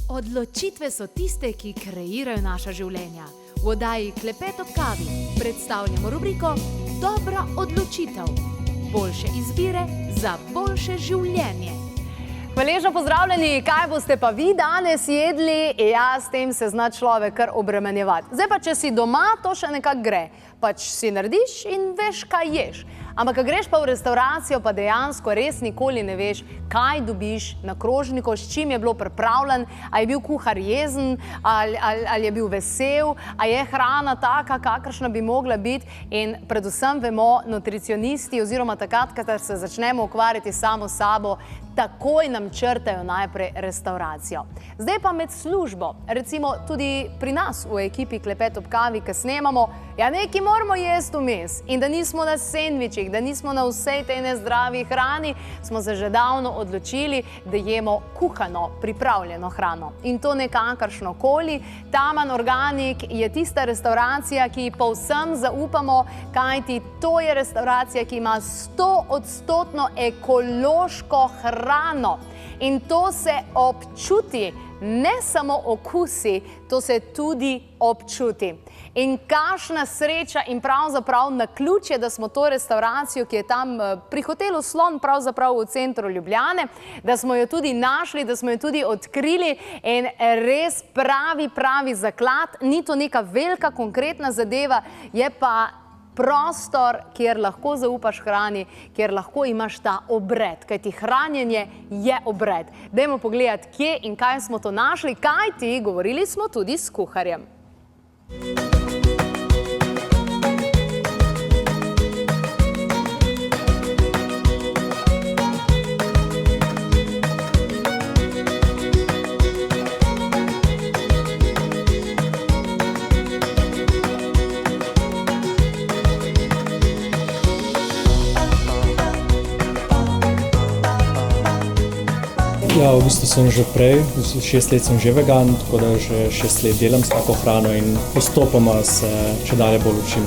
Odločitve so tiste, ki kreirajo naša življenja. V oddaji Klepet ob kavi predstavljamo rubriko Dobra odločitev. Boljše izbire za boljše življenje. Hvaležno pozdravljeni, kaj boste pa vi danes jedli? Ja, s tem se zna človek kar obremenjevati. Zdaj pa, če si doma, to še nekako gre. Pač si narediš in veš, kaj ješ. Ampak, ko greš pa v restauracijo, pa dejansko res nikoli ne veš, kaj dobiš na krožniku, s čim je bilo pripravljen, a je bil kuhar jezen, ali je bil vesel, a je hrana taka, kakršna bi mogla biti. In predvsem vemo, nutricionisti oziroma takrat, ko se začnemo ukvarjati samo s sabo, takoj nam črtajo najprej restauracijo. Zdaj pa med službo, recimo tudi pri nas v ekipi Klepet ob kavi, ko snemamo, ja nekaj moramo jesti vmes in da nismo na sendvičih, da nismo na vsej tej nezdravi hrani, smo se že davno odločili, da jemo kuhano, pripravljeno hrano. In to nekakršno koli. Taman Organic je tista restauracija, ki povsem zaupamo, kajti to je restauracija, ki ima 100% ekološko hrano. In to se občuti, ne samo okusi, to se tudi občuti. In kakšna sreča in pravzaprav naključje, da smo to restauracijo, ki je tam pri hotelu Slon, pravzaprav v centru Ljubljane, da smo jo tudi našli, da smo jo tudi odkrili in res pravi zaklad. Ni to neka velika konkretna zadeva, je pa prostor, kjer lahko zaupaš hrani, kjer lahko imaš ta obred, kajti hranjenje je obred. Dajmo pogledati, kje in kaj smo to našli, kajti govorili smo tudi s kuharjem. Ja, v bistvu sem že prej, 6 let sem že vegan, tako da že 6 let delam s tako hrano in postopoma se čedalje bolj učim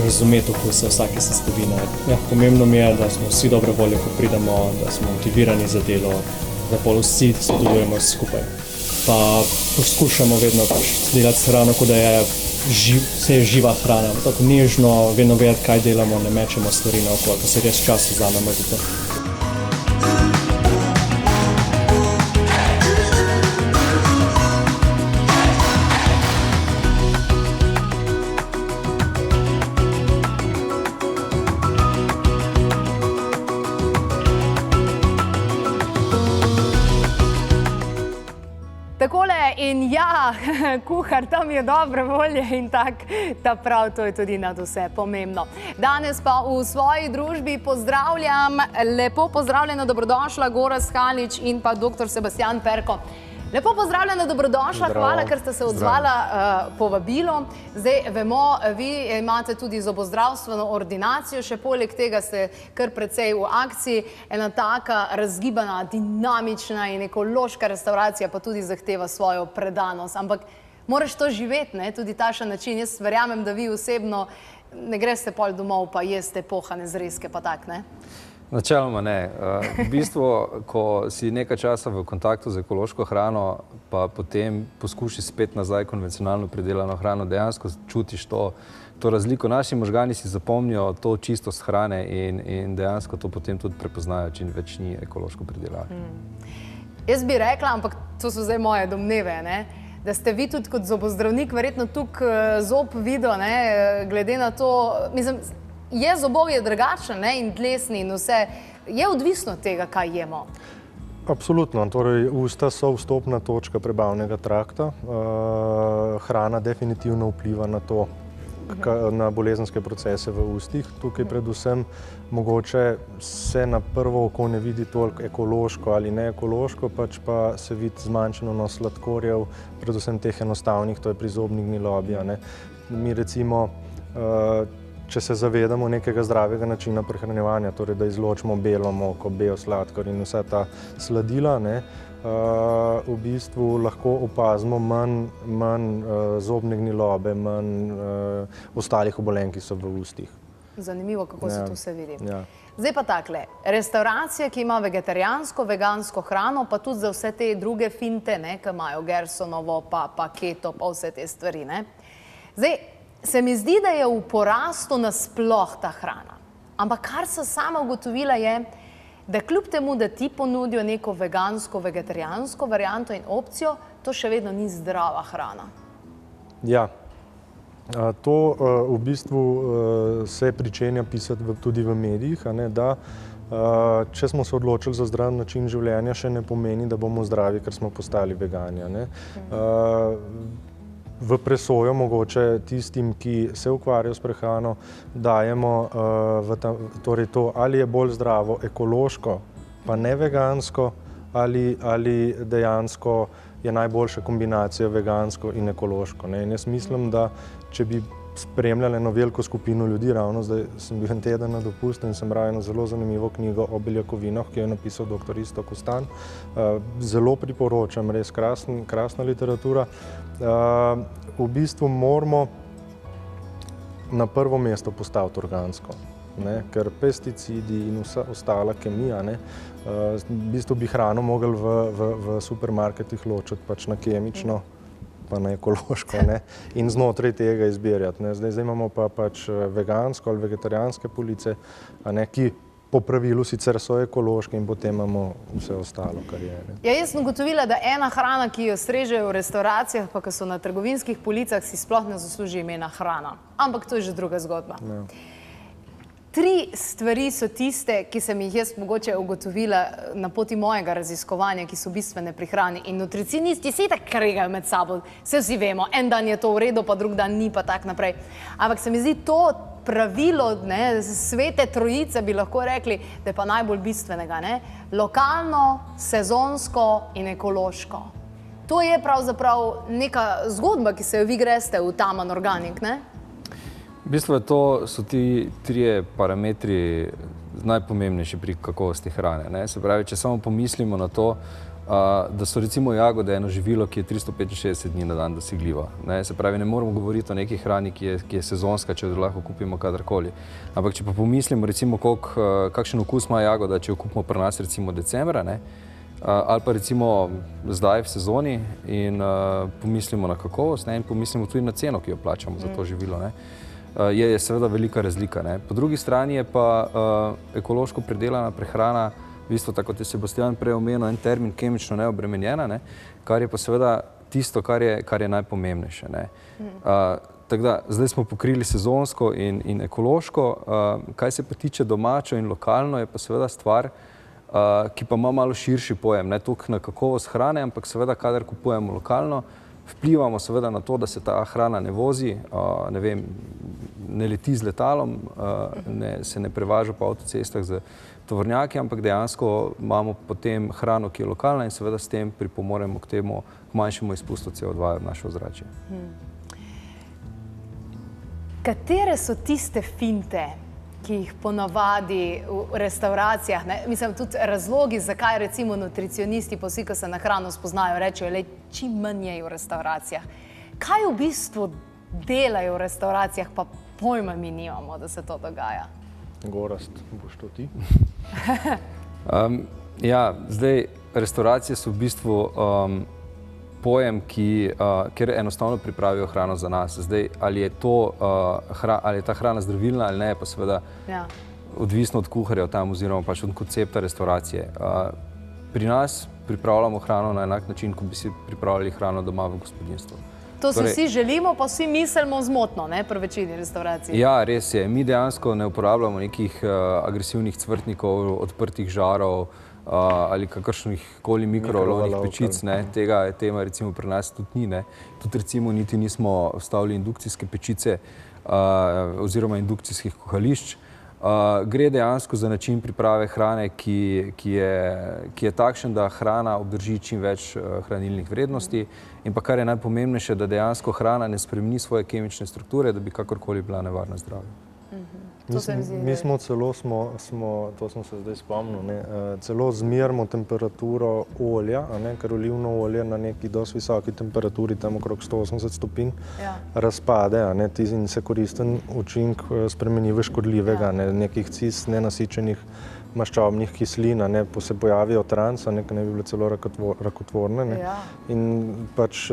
razumeti okuse vsake sestavine. Ja, pomembno mi je, da smo vsi dobre volje, ko pridemo, da smo motivirani za delo, da pol vsi sodelujemo skupaj. Pa poskušamo vedno delati hrano, kot da je živa hrana, tako nežno, vedno vedeti, kaj delamo, ne mečemo stvari naokoli, pa se res čas vzamemo za to. Takole in ja, kuhar, tam je dobre volje in ta prav, to je tudi nad vse pomembno. Danes pa v svoji družbi pozdravljam, lepo pozdravljena, dobrodošla Gorazd Halič in pa dr. Sebastian Perko. Lepo pozdravljena, dobrodošla, hvala, ker ste se odzvala povabilo. Zdaj, vemo, vi imate tudi zobozdravstveno ordinacijo, še poleg tega ste kar precej v akciji. Ena taka razgibana, dinamična in ekološka restauracija pa tudi zahteva svojo predanost. Ampak moraš to živeti, ne, tudi ta še način. Jaz verjamem, da vi osebno ne greste pol domov pa jeste pohane zrezke pa tak, ne? Načeloma ne. V bistvu, ko si nekaj časa v kontaktu z ekološko hrano, pa potem poskuši spet nazaj konvencionalno pridelano hrano, dejansko čutiš to razliko. Naši možgani si zapomnijo to čistost hrane in dejansko to potem tudi prepoznajo, čim več ni ekološko pridelano. Jaz bi rekla, ampak to so zdaj moje domneve, ne? Da ste vi tudi kot zobozdravnik verjetno tukaj zob videl, ne? Glede na to, mislim, je zobovje drugačen in dlesni in vse, je odvisno od tega, kaj jemo? Absolutno, torej usta so vstopna točka prebavnega trakta. Hrana definitivno vpliva na to, na bolezenske procese v ustih. Tukaj predvsem mogoče se na prvo oko ne vidi toliko ekološko ali ne ekološko, pač pa se vidi zmanjšano sladkorjev, predvsem teh enostavnih, to je pri zobnih gnilobja. Mi recimo, če se zavedamo nekega zdravega načina prehranjevanja, torej da izločimo belo moko, bel sladkor in vsa ta sladila, v bistvu lahko opazimo manj zobne gnilobe, manj ostalih obolenj, ki so v ustih. Zanimivo, kako se to vse vidi. Zdaj pa takle, restauracija, ki ima vegetarijansko, vegansko hrano, pa tudi za vse te druge finte, ne, ki imajo Gersonovo, pa keto, pa vse te stvari, ne. Zdaj, se mi zdi, da je v porastu nasploh ta hrana. Ampak kar sem sama ugotovila je, da kljub temu, da ti ponudijo neko vegansko, vegetarijansko varianto in opcijo, to še vedno ni zdrava hrana. Ja, to v bistvu se pričenja pisati tudi v medijih, a ne, da če smo se odločili za zdrav način življenja, še ne pomeni, da bomo zdravi, ker smo postali vegani, a ne. V presojo mogoče tistim, ki se ukvarjajo s prehrano, dajemo torej to, ali je bolj zdravo ekološko, pa ne vegansko, ali dejansko je najboljša kombinacija vegansko in ekološko, ne. In jaz mislim, da če bi spremljali eno veliko skupino ljudi, ravno zdaj sem bil en teden na dopustu in sem bral eno zelo zanimivo knjigo o beljakovinah, ki jo je napisal dr. Iztok Kostan. Zelo priporočam, res krasna literatura. V bistvu moramo na prvo mesto postaviti organsko, ne, ker pesticidi in vsa ostala kemija, ne, v bistvu bi hrano mogli v supermarketih ločiti pač na kemično, pa na ekološko, ne, in znotraj tega izbirati, ne. Zdaj imamo pa pač vegansko ali vegetarijanske police, a ne, ki po pravilu sicer so ekološke in potem imamo vse ostalo, kar je, ne. Ja, jaz sem ugotovila, da ena hrana, ki jo strežejo v restauracijah, pa ki so na trgovinskih policah, si sploh ne zasluži imena hrana. Ampak to je že druga zgodba. Ja. 3 stvari so tiste, ki sem jih jaz mogoče ugotovila na poti mojega raziskovanja, ki so bistvene pri hrani. In nutricionisti se itak kregajo med sabo, se vsi vemo, en dan je to v redu, pa drug dan ni, pa tak naprej. Ampak se mi zdi to pravilo, ne, svete trojice bi lahko rekli, da je pa najbolj bistvenega, ne, lokalno, sezonsko in ekološko. To je pravzaprav neka zgodba, ki se jo vi greste v Taman Organic, ne? V bistvu so ti 3 parametri najpomembnejši pri kakovosti hrane, ne. Se pravi, če samo pomislimo na to, da so recimo jagode eno živilo, ki je 365 dni na dan dosegljivo, ne. Se pravi, ne moramo govoriti o neki hrani, ki je sezonska, če jo lahko kupimo kadarkoli. Ampak če pa pomislimo recimo, kakšen okus ima jagoda, če jo kupimo pri nas recimo decembra, ne, ali pa recimo zdaj v sezoni in pomislimo na kakovost, ne, in pomislimo tudi na ceno, ki jo plačamo za to živilo, ne. Je seveda velika razlika, ne. Po drugi strani je pa ekološko pridelana prehrana, v bistvu, tako kot je Sebastian prej omenil, en termin kemično neobremenjena, ne, kar je pa seveda tisto, kar je najpomembnejše, ne. Tako da, zdaj smo pokrili sezonsko in ekološko, kaj se pa tiče domačo in lokalno, je pa seveda stvar, ki pa ima malo širši pojem, ne toliko na kakovost hrane, ampak seveda, kadar kupujemo lokalno, vplivamo seveda na to, da se ta hrana ne vozi, ne vem, ne leti z letalom, se ne prevaža po avtocestah z tovornjaki, ampak dejansko imamo potem hrano, ki je lokalna in seveda s tem pripomoremo k temu, k manjšemu izpustu CO2 v naše ozračje. Katere so tiste finte, ki jih ponavadi v restauracijah, ne? Mislim, tudi razlogi, zakaj recimo nutricionisti, pa vsi, ki se na hrano spoznajo, rečejo, lej, čim manj je v restauracijah. Kaj v bistvu delajo v restauracijah, pa pojma mi nimamo, da se to dogaja? Gorazd, boš to ti? Ja, zdaj, restauracije so v bistvu pojem, kjer enostavno pripravijo hrano za nas. Zdaj, ali je ta hrana zdravilna ali ne, pa seveda odvisno od kuharja tam oziroma pač od koncepta restauracije. Pri nas pripravljamo hrano na enak način, kot bi si pripravljali hrano doma v gospodinjstvu. To si vsi želimo, pa vsi mislimo zmotno, ne, pri večini restavracij. Ja, res je. Mi dejansko ne uporabljamo nekih agresivnih cvrtnikov, odprtih žarov ali kakršnih koli mikrovalovnih pečic, ne. Tega recimo pri nas tudi ni, ne. Tudi recimo niti nismo vstavili indukcijske pečice oziroma indukcijskih kuhališč. Gre dejansko za način priprave hrane, ki je takšen, da hrana obdrži čim več hranilnih vrednosti in pa kar je najpomembnejše, da dejansko hrana ne spremeni svoje kemične strukture, da bi kakorkoli bila nevarna zdravju. To se mi zdi. Mi smo celo, to sem se zdaj spomnil, ne, celo zmerimo temperaturo olja, a ne, ker olivno olje na neki dosti visoki temperaturi, tam okrog 180 stopinj, razpade, a ne, in se koristen učinek spremeni v škodljivega, ne, nekih nenasičenih maščobnih kislin, ne, se pojavijo trans, ne bi bile celo rakotvorne, ne, in pač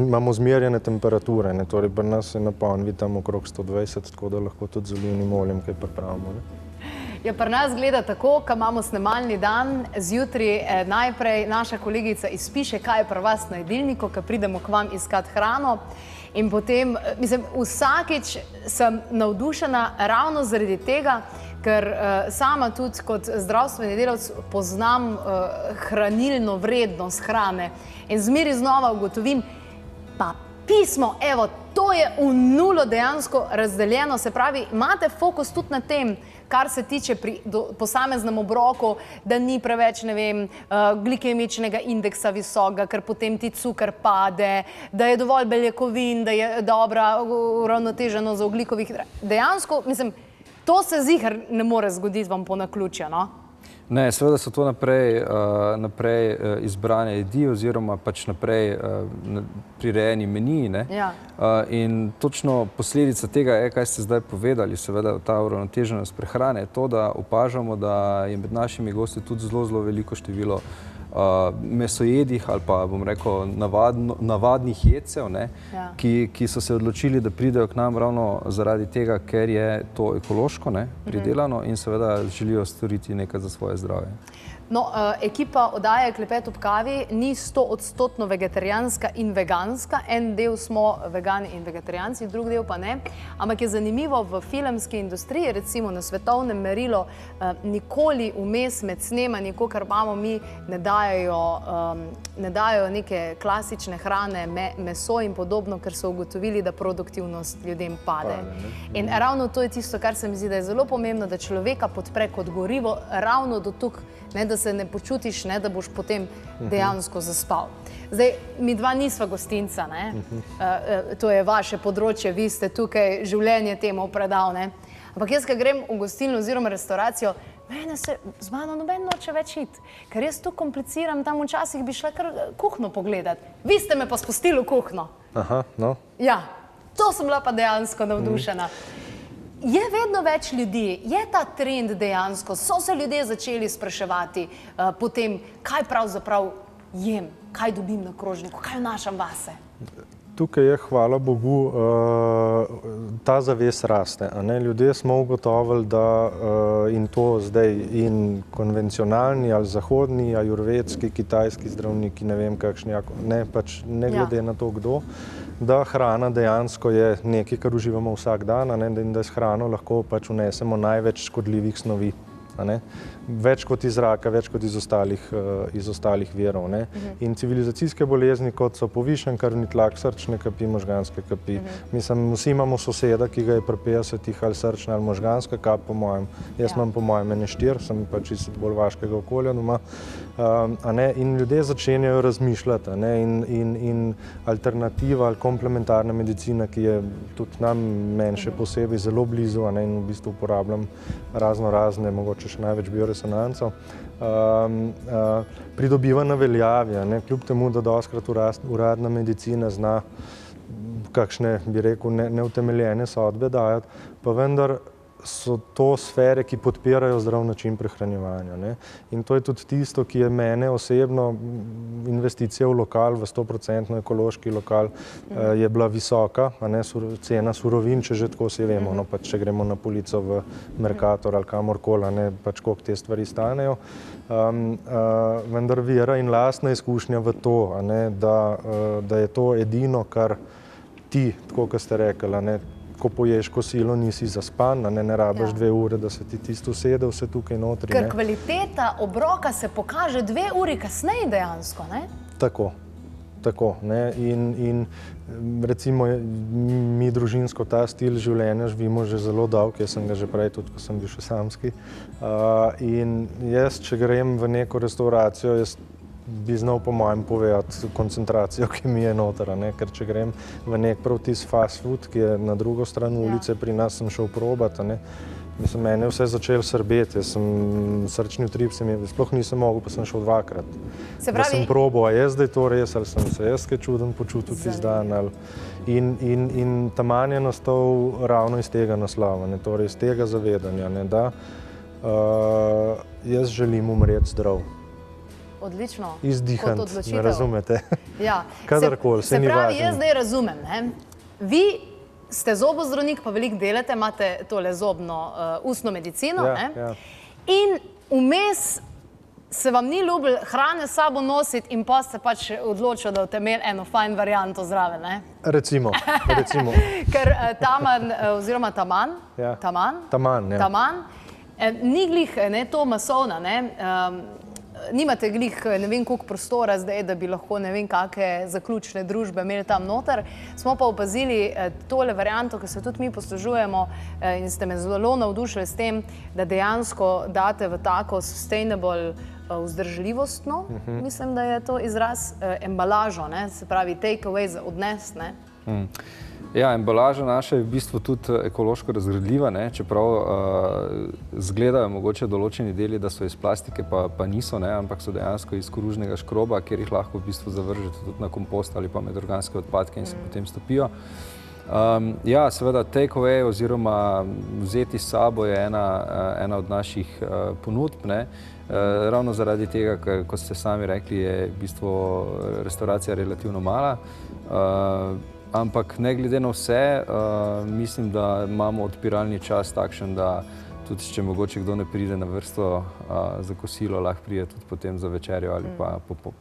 imamo zmerjene temperature, ne, torej pri nas je napolnvi tam okrog 120, tako da lahko tudi z olivnim oljem kaj pripravimo, ne. Ja, pri nas gleda tako, ko imamo snemalni dan, zjutraj najprej naša kolegica izpiše, kaj je pri vas na jedilniku, ko pridemo k vam iskat hrano. In potem, mislim, vsakič sem navdušena ravno zaradi tega, ker sama tudi kot zdravstveni delavec poznam hranilno vrednost hrane in zmeraj znova ugotovim, pa pismo, evo, to je v nulo dejansko razdeljeno, se pravi, imate fokus tudi na tem, kar se tiče pri posameznem obroku, da ni preveč, ne vem, glikemičnega indeksa visokega, ker potem ti cukor pade, da je dovolj beljakovin, da je dobra uravnoteženo za ogljikovih. Dejansko, mislim, to se ziher ne more zgoditi vam po naključju, no? Ne, seveda so to naprej izbrane jedi oziroma pač naprej prirejeni meniji, ne. In točno posledica tega je, kaj ste zdaj povedali, seveda ta uravnoteženost prehrane, je to, da opažamo, da je med našimi gosti tudi zelo veliko število mesojedih ali pa, bom rekel, navadnih jedcev, ne, ki so se odločili, da pridejo k nam ravno zaradi tega, ker je to ekološko, ne, pridelano in seveda želijo storiti nekaj za svoje zdravje. No, ekipa oddaje Klepet ob kavi ni 100% vegetarijanska in veganska. En del smo vegani in vegetarijanci, drug del pa ne. Ampak je zanimivo, v filmski industriji, recimo na svetovnem merilu, nikoli vmes med snemanji, kakor imamo mi, ne dajo neke klasične hrane, meso in podobno, ker so ugotovili, da produktivnost ljudem pade. In ravno to je tisto, kar se mi zdi, da je zelo pomembno, da človeka podpre kot gorivo ravno do tukaj, ne, da se ne počutiš, ne, da boš potem dejansko zaspal. Zdaj, mi dva nisva gostinca, ne, to je vaše področje, vi ste tukaj življenje temu predal, ne. Ampak jaz, ko grem v gostilno oziroma restauracijo, z mano noben noče več iti, ker jaz tu kompliciram, tam včasih bi šla kar kuhno pogledat. Vi ste me pa spustili v kuhno. Aha, no. Ja, to sem bila pa dejansko navdušena. Je vedno več ljudi, je ta trend dejansko, so se ljudje začeli spraševati potem, kaj pravzaprav jem, kaj dobim na krožniku, kaj vnašam vase. Tukaj je, hvala Bogu, ta zaves raste. Ljudje smo ugotovili, da in to zdaj in konvencionalni ali zahodni, ajurvedski, kitajski zdravniki, ne vem kakšni, ne glede na to kdo, da hrana dejansko je nekaj, kar uživamo vsak dan, in da s hrano lahko pač vnesemo največ škodljivih snovi. Več kot iz zraka, več kot iz ostalih virov. In civilizacijske bolezni, kot so povišen krvni tlak, srčne kapi, možganske kapi. Mislim, vsi imamo soseda, ki ga je pri 50-ih ali srčna ali možganska kap, po mojem. Jaz imam po mojem ene 4, sem pač iz bolj vaškega okolja doma. In ljudje začenjajo razmišljati. In alternativa ali komplementarna medicina, ki je tudi nam, meni še posebej, zelo blizu, in v bistvu uporabljam razne, mogoče še največ bioresonanco, pridobiva na veljavi, kljub temu, da dostikrat uradna medicina zna kakšne, bi rekel, neutemeljene sodbe dajati, pa vendar so to sfere, ki podpirajo zdrav način prehranjevanja. In to je tudi tisto, ki je mene osebno, investicija v lokal, v 100% ekološki lokal, je bila visoka, cena surovin, če že tako si vemo, če gremo na polico v Mercator ali kamorkoli, pač koliko te stvari stanejo. Vendar vera in lastna izkušnja v to, da je to edino, kar ti, tako kot ste rekli, ko poješ kosilo, nisi zaspan, ne rabiš 2 ure, da se ti tisto usede vse tukaj notri. Ker kvaliteta obroka se pokaže 2 uri kasneje dejansko, ne? Tako. In recimo mi družinsko ta stil življenja živimo že zelo dolgo, jaz sem ga že prej, tudi ko sem bil še samski. In jaz, če grem v neko restauracijo, jaz bi znal po mojem povedati koncentracijo, ki mi je noter, ker če grem v nek prav tisti fast food, ki je na drugo stran ulice, pri nas sem šel probat, Mislim, mene je vse začelo srbeti, jaz sem srčni utrip, sploh nisem mogel, pa sem šel 2-krat. Se Da sem pravi, probal, a je zdaj to res, ali sem se jaz kaj čuden počutil tisti dan. In taman je nastal ravno iz tega naslova, ne, torej iz tega zavedanja, ne, da jaz želim umreti zdrav. odlično. Izdihant, Kot odločitev. ne razumete? Ja. Kadarkoli, se saj ni pravi, važno. jaz zdaj razumem. Ne? Vi ste zobozdravnik, pa veliko delate, imate tole zobno ustno medicino. Ja, ne? ja. In vmes se vam ni ljubilo hrane s sabo nositi in pa ste pač odločili, da boste imeli eno fajn varianto zraven. Ne? Recimo. Ker Taman, oziroma Taman, Ja. Taman, Ja. Taman, ni glih ne, to masovna, ne, nimate glih ne vem koliko prostora zdaj, da bi lahko ne vem kakšne zaključne družbe imeli tam noter. Smo pa opazili tole varianto, ki se tudi mi poslužujemo in ste me zelo navdušili s tem, da dejansko date v tako sustainable vzdržljivostno, mislim, da je to izraz, embalažo, ne, se pravi take away za odnes, ne. Ja, embalaža naša je v bistvu tudi ekološko razgradljiva, ne? Čeprav zgledajo mogoče določeni deli, da so iz plastike, pa niso, ne? Ampak so dejansko iz koružnega škroba, kjer jih lahko v bistvu zavržete tudi na kompost ali pa med organske odpadke in se potem stopijo. Ja, seveda take away oziroma vzeti s sabo je ena od naših ponudb, ne? Ravno zaradi tega, ker, kot ste sami rekli, je v bistvu restauracija relativno mala. Ampak ne glede na vse, mislim, da imamo odpiralni čas takšen, da tudi če mogoče kdo ne pride na vrsto za kosilo, lahko pride tudi potem za večerjo ali pa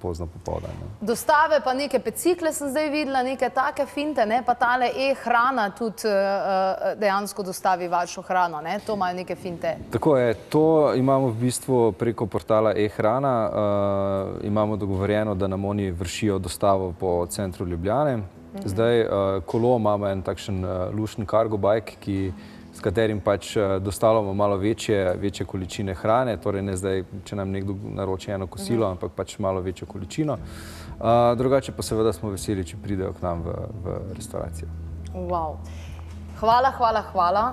pozno popoldan. Dostave pa neke pecikle sem zdaj videla, neke take finte, ne, pa tale e-hrana tudi dejansko dostavi vašo hrano, ne, to imajo neke finte. Tako je, to imamo v bistvu preko portala e-hrana, imamo dogovorjeno, da nam oni vršijo dostavo po centru Ljubljane. Zdaj, kolo imamo en takšen lušen cargo bike, s katerim pač dostavljamo malo večje količine hrane, torej ne zdaj, če nam nekdo naroči eno kosilo, ampak pač malo večjo količino. Drugače pa seveda smo veseli, če pridejo k nam v restauracijo. Wow. Hvala,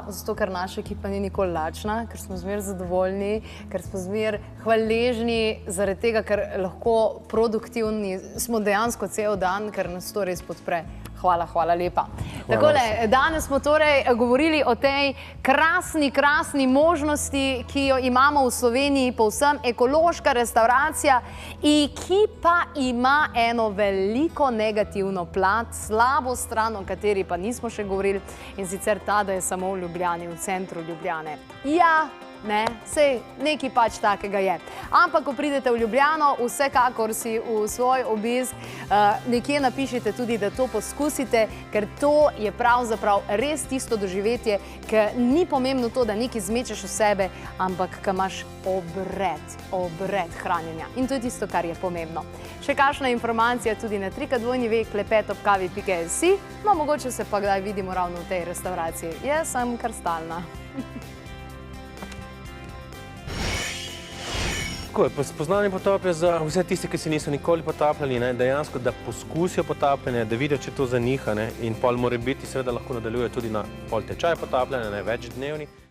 zato ker naša ekipa ni nikoli lačna, ker smo zmer zadovoljni, ker smo zmer hvaležni zaradi tega, ker lahko produktivni smo dejansko cel dan, ker nas to res podpre. Hvala lepa. Takole, danes smo torej govorili o tej krasni možnosti, ki jo imamo v Sloveniji, povsem ekološka restauracija, ki pa ima eno veliko negativno plat, slabo stran, o kateri pa nismo še govorili, in sicer ta, da je samo v Ljubljani, v centru Ljubljane. Ja, ne, sej nekaj pač takega je. Ampak, ko pridete v Ljubljano, vsekakor si v svoj obisk nekje napišite tudi, da to poskusite, ker to je pravzaprav res tisto doživetje, ker ni pomembno to, da nekaj zmečeš v sebe, ampak ko imaš obred hranjenja. In to je tisto, kar je pomembno. Še kakšna informacija tudi na www.klepetobkavi.si, no mogoče se pa kdaj vidimo ravno v tej restavraciji. Jaz sem kar stalna. Tako je, spoznanje potop je za vse tiste, ki se niso nikoli potapljali, ne, dejansko, da poskusijo potapljanje, da vidijo, če to za njih, ne, in pol mora biti, seveda lahko nadaljuje tudi na pol tečaj potapljanja, ne, večdnevni.